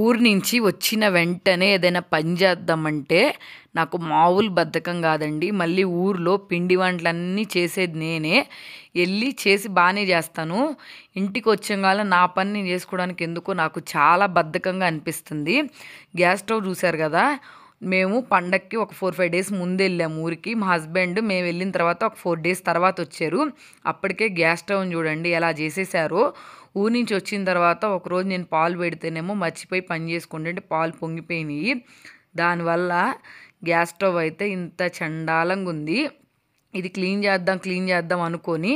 ఊరు నుంచి వచ్చిన వెంటనే ఏదైనా పని చేద్దామంటే నాకు మామూలు బద్ధకం కాదండి. మళ్ళీ ఊర్లో పిండి వంటలన్నీ చేసేది నేనే. వెళ్ళి చేసి బాగానే చేస్తాను. ఇంటికి వచ్చంగాల నా పని నేను చేసుకోవడానికి ఎందుకో నాకు చాలా బద్ధకంగా అనిపిస్తుంది. గ్యాస్ స్టవ్ చూశారు కదా, మేము పండక్కి ఒక 4-5 డేస్ ముందు వెళ్ళాము ఊరికి. మా హస్బెండ్ మేము వెళ్ళిన తర్వాత ఒక 4 డేస్ తర్వాత వచ్చారు. అప్పటికే గ్యాస్ స్టవ్ని చూడండి ఎలా చేసేసారో. ఊరి నుంచి వచ్చిన తర్వాత ఒకరోజు నేను పాలు పెడితేనేమో మర్చిపోయి పని చేసుకుంటే పాలు పొంగిపోయినాయి. దానివల్ల గ్యాస్ స్టవ్ అయితే ఇంత చండాలంగా ఉంది. ఇది క్లీన్ చేద్దాం అనుకొని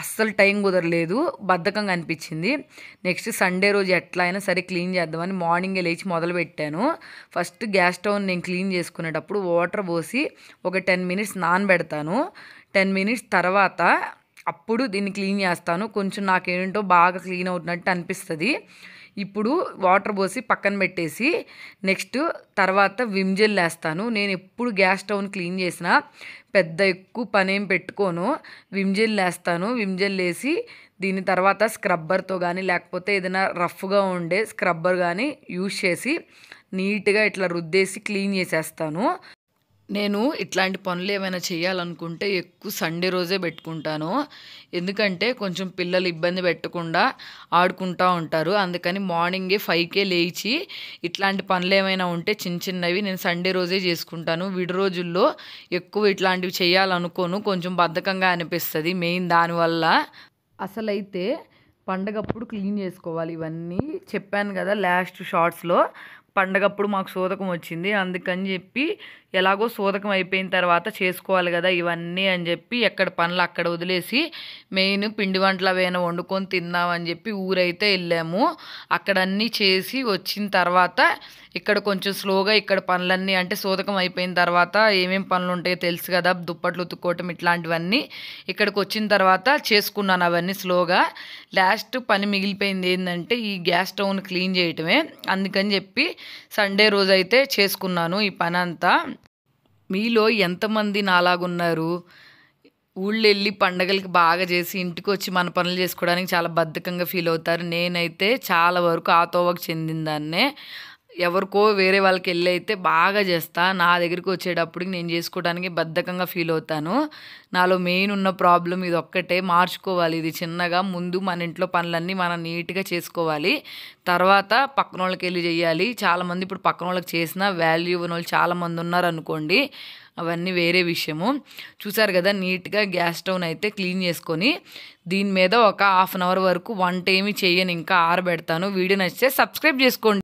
అస్సలు టైం కుదరలేదు, బద్ధకంగా అనిపించింది. నెక్స్ట్ సండే రోజు ఎట్లా అయినా సరే క్లీన్ చేద్దామని మార్నింగే లేచి మొదలుపెట్టాను. ఫస్ట్ గ్యాస్ స్టవ్ని నేను క్లీన్ చేసుకునేటప్పుడు వాటర్ పోసి ఒక 10 మినిట్స్ నానబెడతాను. 10 మినిట్స్ తర్వాత అప్పుడు దీన్ని క్లీన్ చేస్తాను. కొంచెం నాకేంటో బాగా క్లీన్ అవుతున్నట్టు అనిపిస్తుంది. ఇప్పుడు వాటర్ పోసి పక్కన పెట్టేసి నెక్స్ట్ తర్వాత విమ్ జెల్ వేస్తాను. నేను ఎప్పుడు గ్యాస్ స్టవ్ని క్లీన్ చేసినా పెద్ద ఎక్కువ పని ఏం పెట్టుకోను. విమ్ జెల్ వేస్తాను. విమ్ జెల్ వేసి దీని తర్వాత స్క్రబ్బర్తో కానీ లేకపోతే ఏదైనా రఫ్గా ఉండే స్క్రబ్బర్ కానీ యూజ్ చేసి నీట్గా ఇట్లా రుద్దేసి క్లీన్ చేసేస్తాను. నేను ఇట్లాంటి పనులు ఏమైనా చేయాలనుకుంటే ఎక్కువ సండే రోజే పెట్టుకుంటాను. ఎందుకంటే కొంచెం పిల్లలు ఇబ్బంది పెట్టకుండా ఆడుకుంటూ ఉంటారు. అందుకని మార్నింగే 5కే లేచి ఇట్లాంటి పనులు ఏమైనా ఉంటే చిన్న చిన్నవి నేను సండే రోజే చేసుకుంటాను. విడి రోజుల్లో ఎక్కువ ఇట్లాంటివి చేయాలనుకోను, కొంచెం బద్ధకంగా అనిపిస్తుంది మెయిన్ దానివల్ల. అసలైతే పండగప్పుడు క్లీన్ చేసుకోవాలి ఇవన్నీ. చెప్పాను కదా లాస్ట్ షార్ట్స్లో, పండగప్పుడు మాకు సోదకం వచ్చింది. అందుకని చెప్పి ఎలాగో సోదకం అయిపోయిన తర్వాత చేసుకోవాలి కదా ఇవన్నీ అని చెప్పి ఎక్కడ పనులు అక్కడ వదిలేసి మెయిన్ పిండి వంటలు అవైనా వండుకొని తిందామని చెప్పి ఊరైతే వెళ్ళాము. అక్కడ అన్నీ చేసి వచ్చిన తర్వాత ఇక్కడ కొంచెం స్లోగా ఇక్కడ పనులన్నీ అంటే సోదకం అయిపోయిన తర్వాత ఏమేం పనులు ఉంటాయో తెలుసు కదా, దుప్పట్లు ఉతుక్కోవటం ఇట్లాంటివన్నీ ఇక్కడికి వచ్చిన తర్వాత చేసుకున్నాను అవన్నీ స్లోగా. లాస్ట్ పని మిగిలిపోయింది ఏంటంటే ఈ గ్యాస్ స్టవ్ని క్లీన్ చేయటమే. అందుకని చెప్పి సండే రోజు అయితే చేసుకున్నాను ఈ పని అంతా. మీలో ఎంతమంది నాలాగున్నారు? ఊళ్ళో వెళ్ళి పండగలకి బాగా చేసి ఇంటికి వచ్చి మన పనులు చేసుకోవడానికి చాలా బద్ధకంగా ఫీల్ అవుతారు. నేనైతే చాలా వరకు ఆ తోవకు చెందిన దాన్నే. ఎవరికో వేరే వాళ్ళకి వెళ్ళి అయితే బాగా చేస్తా. నా దగ్గరికి వచ్చేటప్పటికి నేను చేసుకోవడానికి బద్ధకంగా ఫీల్ అవుతాను. నాలో మెయిన్ ఉన్న ప్రాబ్లం ఇది ఒక్కటే, మార్చుకోవాలి ఇది చిన్నగా. ముందు మన ఇంట్లో పనులన్నీ మనం నీట్గా చేసుకోవాలి, తర్వాత పక్కన వాళ్ళకి వెళ్ళి చేయాలి. చాలామంది ఇప్పుడు పక్కన వాళ్ళకి చేసినా వాల్యూ ఇవ్వని వాళ్ళు చాలామంది ఉన్నారు అనుకోండి, అవన్నీ వేరే విషయము. చూసారు కదా నీట్గా గ్యాస్ స్టవ్ని అయితే క్లీన్ చేసుకొని దీని మీద ఒక 1/2 అవర్ వరకు వంట ఏమి చేయను, ఇంకా ఆరబెడతాను. వీడియో నచ్చితే సబ్స్క్రైబ్ చేసుకోండి.